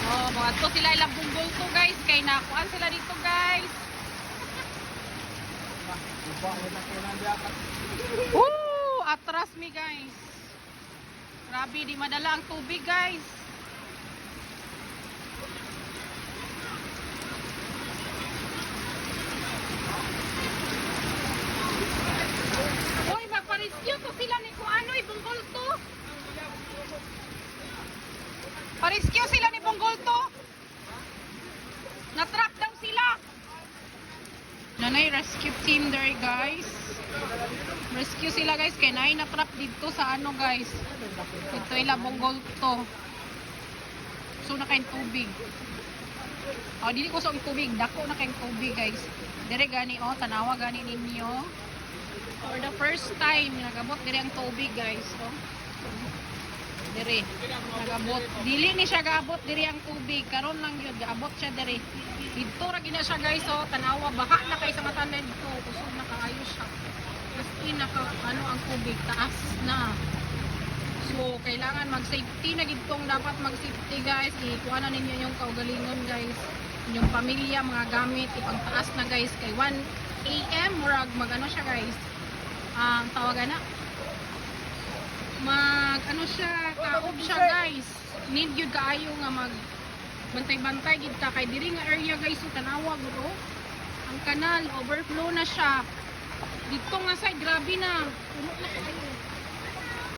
Oh, mga to sila ilang bunggol to guys. Kay nakuan sila dito guys. Woo! Atras mi guys. Grabe, di madala ang tubig guys. Uy, magpa-rescue to sila ni kung ano, bunggol to. Pa-rescue sila ni bunggol to. Na-trap daw sila. Nanay rescue team there guys. Rescue sila guys kay nay na-trap dito sa ano guys. Ito ila bunggol to. So na kayong tubig. Oh, dili ko sa tubig, dako na kayong tubig guys. Dire gani oh, tanawa gani ninyo. For the first time nagabot dire ang tubig guys, oh. Dire nagabot. Dili ni siya gaabot dire ang tubig, karon lang gyud gaabot siya dire. Dito ra gina siya guys, oh, tanawa baha na kay sa matanan dito. Kusog na kaayo siya. Kasi naka ano ang tubig taas na. So kailangan mag-safety na gitong dapat mag-safety guys. Ikuha na ninyo yung kaugalingon guys. Yung pamilya, mga gamit, ipang taas na guys kay 1 AM murag mag-ano siya guys. Tawagan na. Mag ano siya, kaob siya guys. Need yun kaayo nga mag bantay-bantay gid ka kay diri nga area guys yung tanawa bro. Ang kanal overflow na siya. Dito nga side grabe na. Puno na kayo.